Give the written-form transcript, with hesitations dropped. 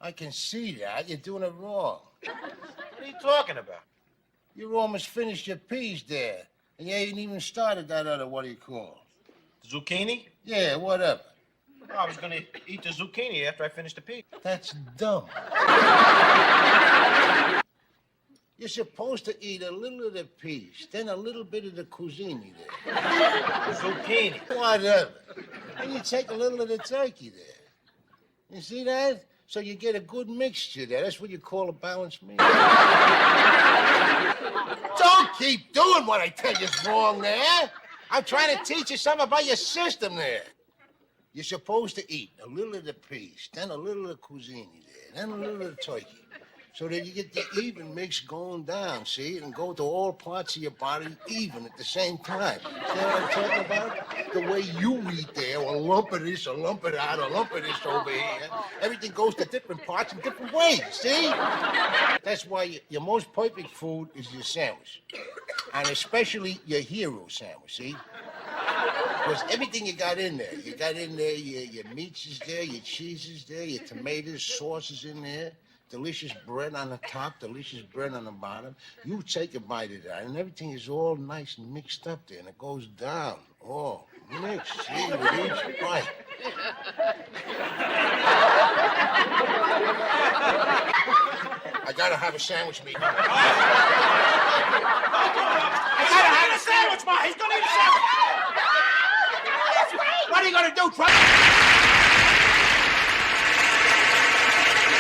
I can see that. You're doing it wrong. What are you talking about? You almost finished your peas there. And you ain't even started that other, what do you call? Zucchini? Yeah, whatever. Oh, I was gonna eat the zucchini after I finished the pea. That's dumb. You're supposed to eat a little of the peas, then a little bit of the cuisine there. Zucchini. Whatever. And you take a little of the turkey there. You see that? So you get a good mixture there. That's what you call a balanced meal. Don't keep doing what I tell you is wrong there. I'm trying to teach you something about your system there. You're supposed to eat a little of the peas, then a little of the cuisine there, then a little of the turkey. So that you get the even mix going down, see? And go to all parts of your body even at the same time. See what I'm talking about? The way you eat there, a lump of this, a lump of that, a lump of this over here. Everything goes to different parts in different ways, see? That's why your most perfect food is your sandwich. And especially your hero sandwich, see? Because everything you got in there. You got in there, your meats is there, your cheese is there, your tomatoes, sauce is in there. Delicious bread on the top, delicious bread on the bottom. You take a bite of that, and everything is all nice and mixed up there, and it goes down. Oh, mixed, see, with each bite. I gotta have a sandwich, meat. I gotta have a sandwich, Ma. He's gonna eat a sandwich. What are you gonna do, Trump?